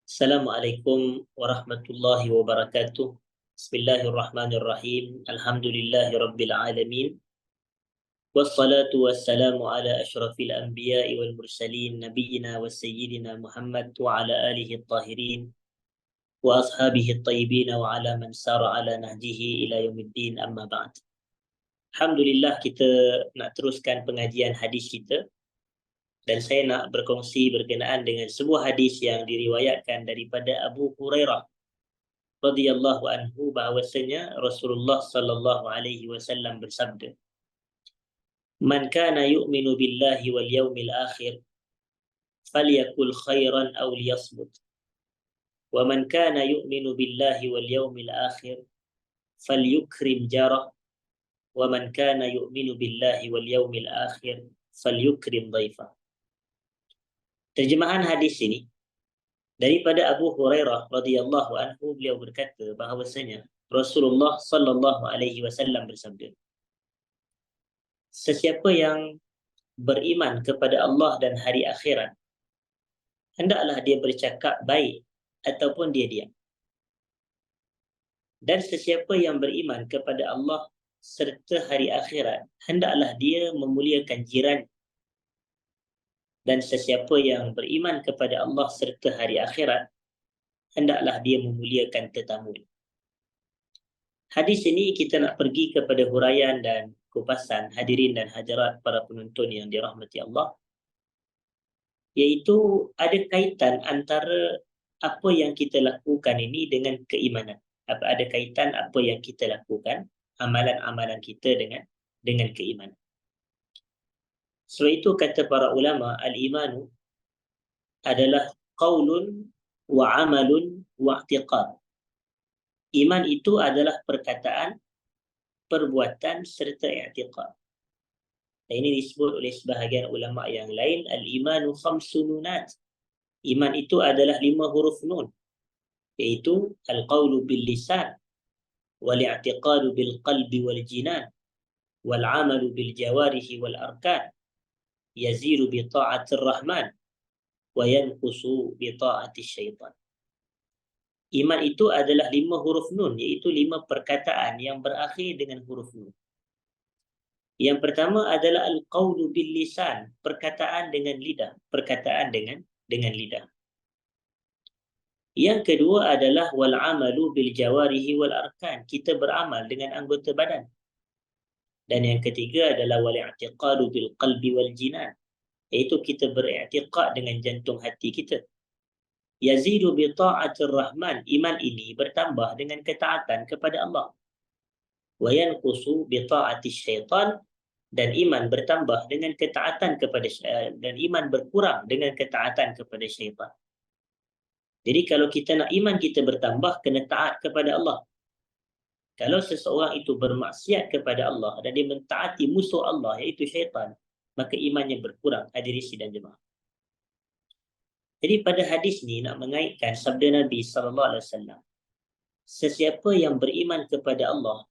Assalamualaikum warahmatullahi wabarakatuh. Bismillahirrahmanirrahim. Alhamdulillahi rabbil alamin. Wassalatu wassalamu ala asyrafil anbiya'i wal mursalin nabiyyina wa sayyidina Muhammad wa ala alihi at-tahirin wa ashabihi at-tayyibin wa ala man sara ala nahjihi ila yaumiddin, amma ba'd. Alhamdulillah, kita nak teruskan pengajian hadis kita, dan saya nak berkongsi berkenaan dengan sebuah hadis yang diriwayatkan daripada Abu Hurairah radhiyallahu anhu, bahwasanya Rasulullah sallallahu alaihi wasallam bersabda, "Man kana yu'minu billahi wal yawmil akhir falyakul khairan aw liyasmut. Wa man kana yu'minu billahi wal yawmil akhir falyukrim jarah. Wa man kana yu'minu billahi wal yawmil akhir falyukrim dhaifah." Terjemahan hadis ini daripada Abu Hurairah radhiyallahu anhu, beliau berkata bahawasanya Rasulullah sallallahu alaihi wasallam bersabda, sesiapa yang beriman kepada Allah dan hari akhirat, hendaklah dia bercakap baik ataupun dia diam. Dan sesiapa yang beriman kepada Allah serta hari akhirat, hendaklah dia memuliakan jiran. Dan sesiapa yang beriman kepada Allah serta hari akhirat, hendaklah dia memuliakan tetamu. Hadis ini kita nak pergi kepada huraian dan kupasan, hadirin dan hadirat para penonton yang dirahmati Allah, iaitu ada kaitan antara apa yang kita lakukan ini dengan keimanan. Ada kaitan apa yang kita lakukan, amalan-amalan kita dengan keimanan. Sebab itu kata para ulama, al-imanu adalah qaulun wa amalun wa i'tiqad. Iman itu adalah perkataan, perbuatan serta i'tiqad. Dan ini disebut oleh sebahagian ulama yang lain, al-imanu khamsu nunat. Iman itu adalah 5 huruf nun, iaitu al-qawlu bil lisan, wal i'tiqadu bil qalbi wal jinan, wal amalu bil jawarihi wal arkan, yaziru bi ta'atir rahman wa yanqusu bi ta'atis syaitan. Iman itu adalah 5 huruf nun, iaitu 5 perkataan yang berakhir dengan huruf nun. Yang pertama adalah al-qawlu bil lisan, perkataan dengan lidah, perkataan dengan lidah. Yang kedua adalah wal amalu bil jawarihi wal arkan, kita beramal dengan anggota badan. Dan yang ketiga adalah wal i'tiqadu bil qalbi wal jinan, iaitu kita beriktikad dengan jantung hati kita. Yazidu bi ta'atir rahman, iman ini bertambah dengan ketaatan kepada Allah. Wa yanqusu bi ta'atis syaitan, dan iman bertambah dengan ketaatan kepada dan iman berkurang dengan ketaatan kepada syaitan. Jadi kalau kita nak iman kita bertambah, kena taat kepada Allah. Kalau seseorang itu bermaksiat kepada Allah dan dia mentaati musuh Allah, iaitu syaitan, maka imannya berkurang, hadirin sidang jemaah. Jadi pada hadis ni nak mengaitkan sabda Nabi sallallahu alaihi wasallam, sesiapa yang beriman kepada Allah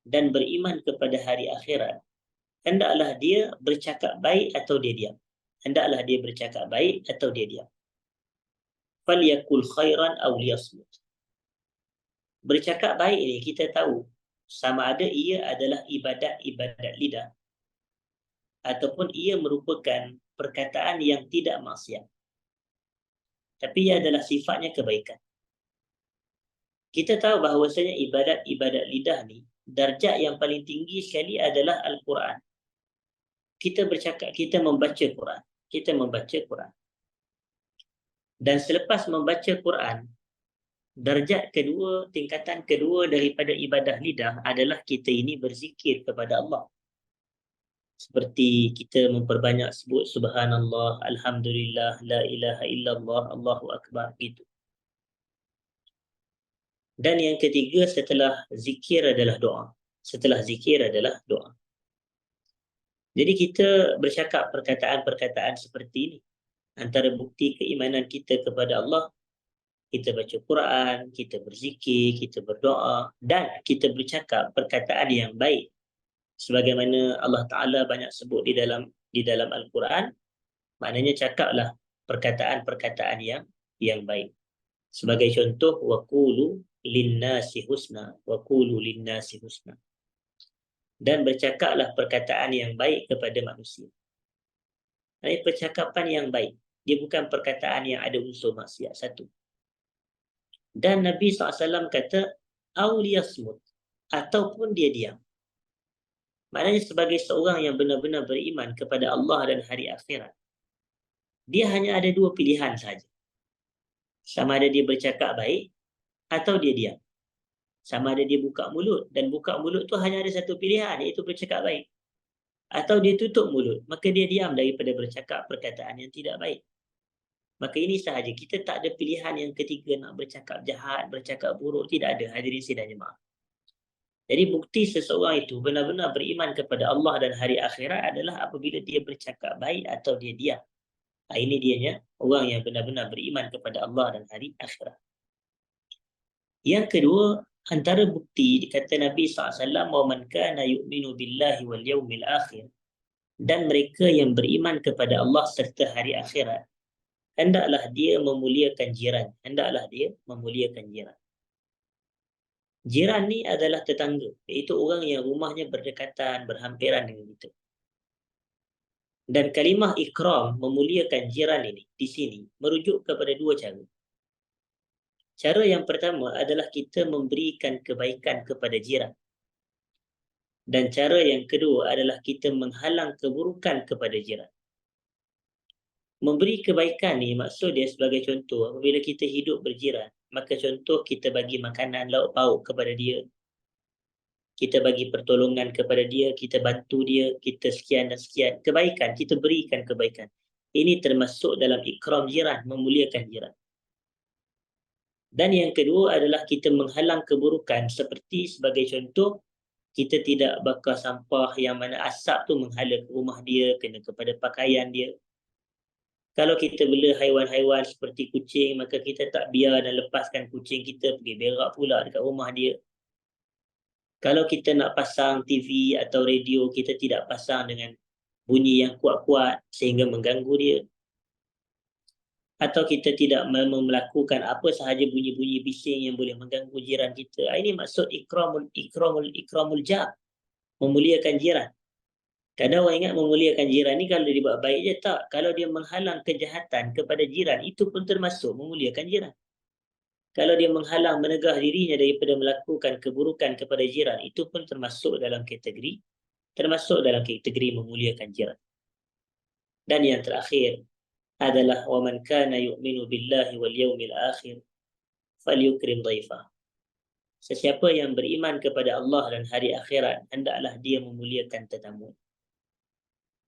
dan beriman kepada hari akhirat, hendaklah dia bercakap baik atau dia diam. Hendaklah dia bercakap baik atau dia diam. Falyakul khairan aw liyasmut. Bercakap baik ini kita tahu sama ada ia adalah ibadat lidah ataupun ia merupakan perkataan yang tidak maksiat, tapi ia adalah sifatnya kebaikan. Kita tahu bahawasanya ibadat lidah ni, darjat yang paling tinggi sekali adalah Al-Quran. Kita bercakap, kita membaca Quran. Dan selepas membaca Quran, darjat kedua, tingkatan kedua daripada ibadah lidah adalah kita ini berzikir kepada Allah. Seperti kita memperbanyak sebut subhanallah, alhamdulillah, la ilaha illallah, Allahu akbar, gitu. Dan yang ketiga setelah zikir adalah doa. Jadi kita bercakap perkataan-perkataan seperti ini. Antara bukti keimanan kita kepada Allah, kita baca Quran, kita berzikir, kita berdoa, dan kita bercakap perkataan yang baik. Sebagaimana Allah Ta'ala banyak sebut di dalam Al-Quran, maknanya cakaplah perkataan-perkataan yang baik. Sebagai contoh, waqulu linnasi husna, waqulu linnasi husna. Dan bercakaplah perkataan yang baik kepada manusia. Ini percakapan yang baik. Dia bukan perkataan yang ada unsur maksiat. Satu. Dan Nabi SAW kata, awliyasmut, ataupun dia diam. Maknanya sebagai seorang yang benar-benar beriman kepada Allah dan hari akhirat, dia hanya ada dua pilihan saja. Sama ada dia bercakap baik atau dia diam. Sama ada dia buka mulut, dan buka mulut tu hanya ada satu pilihan, iaitu bercakap baik. Atau dia tutup mulut, maka dia diam daripada bercakap perkataan yang tidak baik. Maka ini sahaja, kita tak ada pilihan yang ketiga nak bercakap jahat, bercakap buruk, tidak ada. Hadirin sidang jemaah. Jadi bukti seseorang itu benar-benar beriman kepada Allah dan hari akhirat adalah apabila dia bercakap baik atau dia diam. Ini dianya orang yang benar-benar beriman kepada Allah dan hari akhirat. Yang kedua, antara bukti kata Nabi SAW, wa man kana yu'minu billahi wal yawmil akhir, dan mereka yang beriman kepada Allah serta hari akhirat, hendaklah dia memuliakan jiran. Hendaklah dia memuliakan jiran. Jiran ni adalah tetangga, iaitu orang yang rumahnya berdekatan, berhampiran dengan kita. Dan kalimah ikram, memuliakan jiran ini di sini merujuk kepada dua cara. Cara yang pertama adalah kita memberikan kebaikan kepada jiran. Dan cara yang kedua adalah kita menghalang keburukan kepada jiran. Memberi kebaikan ni maksud dia sebagai contoh, apabila kita hidup berjiran, maka contoh kita bagi makanan lauk pauk kepada dia, kita bagi pertolongan kepada dia, kita bantu dia, kita sekian dan sekian. Kebaikan, kita berikan kebaikan. Ini termasuk dalam ikram jiran, memuliakan jiran. Dan yang kedua adalah kita menghalang keburukan, seperti sebagai contoh, kita tidak bakar sampah yang mana asap tu menghala ke rumah dia, kena kepada pakaian dia. Kalau kita bela haiwan-haiwan seperti kucing, maka kita tak biar dan lepaskan kucing kita pergi berak pula dekat rumah dia. Kalau kita nak pasang TV atau radio, kita tidak pasang dengan bunyi yang kuat-kuat sehingga mengganggu dia. Atau kita tidak melakukan apa sahaja bunyi-bunyi bising yang boleh mengganggu jiran kita. Ini maksud ikramul jar, memuliakan jiran. Kadang orang ingat memuliakan jiran ni kalau dia buat baik je, tak. Kalau dia menghalang kejahatan kepada jiran, itu pun termasuk memuliakan jiran. Kalau dia menghalang, menegah dirinya daripada melakukan keburukan kepada jiran, itu pun termasuk dalam kategori memuliakan jiran. Dan yang terakhir adalah wa man kana yu'minu billahi wal yawmil akhir falyukrim dhaifah. Sesiapa yang beriman kepada Allah dan hari akhirat, hendaklah dia memuliakan tetamu.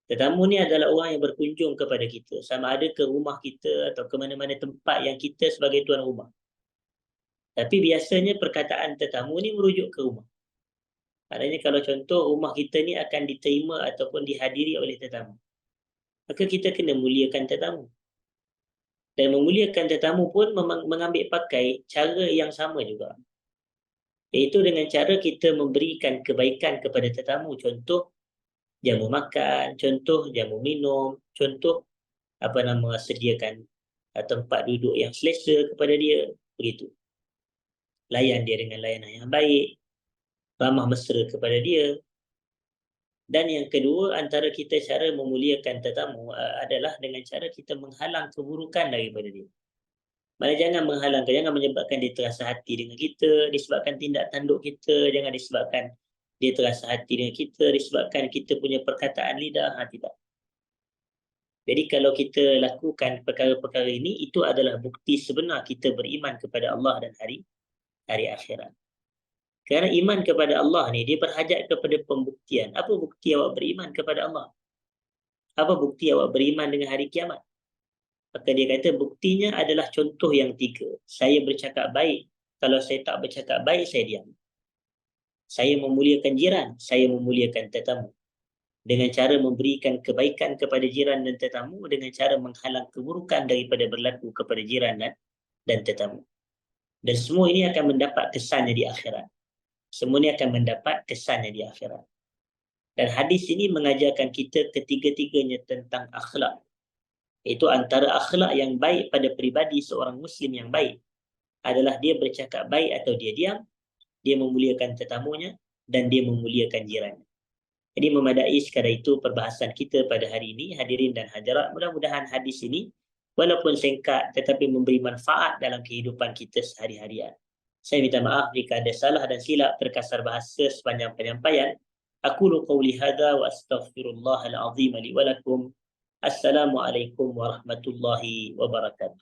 Tetamu ni adalah orang yang berkunjung kepada kita, sama ada ke rumah kita atau ke mana-mana tempat yang kita sebagai tuan rumah. Tapi biasanya perkataan tetamu ni merujuk ke rumah. Maknanya kalau contoh rumah kita ni akan diterima ataupun dihadiri oleh tetamu, maka kita kena muliakan tetamu. Dan memuliakan tetamu pun mengambil pakai cara yang sama juga, iaitu dengan cara kita memberikan kebaikan kepada tetamu. Contoh, jamu makan, contoh jamu minum, contoh sediakan tempat duduk yang selesa kepada dia, begitu. Layan dia dengan layanan yang baik, ramah mesra kepada dia. Dan yang kedua, antara kita cara memuliakan tetamu adalah dengan cara kita menghalang keburukan daripada dia. Maksudnya jangan menghalang, jangan menyebabkan dia terasa hati dengan kita, disebabkan tindak tanduk kita, jangan disebabkan dia terasa hati dengan kita, disebabkan kita punya perkataan lidah, tidak. Jadi kalau kita lakukan perkara-perkara ini, itu adalah bukti sebenar kita beriman kepada Allah dan hari akhirat. Kerana iman kepada Allah ni, dia berhajat kepada pembuktian. Apa bukti awak beriman kepada Allah? Apa bukti awak beriman dengan hari kiamat? Maka dia kata buktinya adalah contoh yang tiga. Saya bercakap baik. Kalau saya tak bercakap baik, saya diam. Saya memuliakan jiran, saya memuliakan tetamu. Dengan cara memberikan kebaikan kepada jiran dan tetamu, dengan cara menghalang keburukan daripada berlaku kepada jiran dan tetamu. Dan semua ini akan mendapat kesannya di akhirat. Semua ini akan mendapat kesannya di akhirat. Dan hadis ini mengajarkan kita ketiga-tiganya tentang akhlak. Itu antara akhlak yang baik pada pribadi seorang Muslim yang baik adalah dia bercakap baik atau dia diam, dia memuliakan tetamunya, dan dia memuliakan jirannya. Jadi memadai sekadar itu perbahasan kita pada hari ini, hadirin dan hadirat. Mudah-mudahan hadis ini walaupun singkat tetapi memberi manfaat dalam kehidupan kita sehari-harian. Saya minta maaf jika ada salah dan silap terkasar bahasa sepanjang penyampaian. Aqulu qawli hadza wa astaghfirullahal azim li wa lakum. Assalamualaikum warahmatullahi wabarakatuh.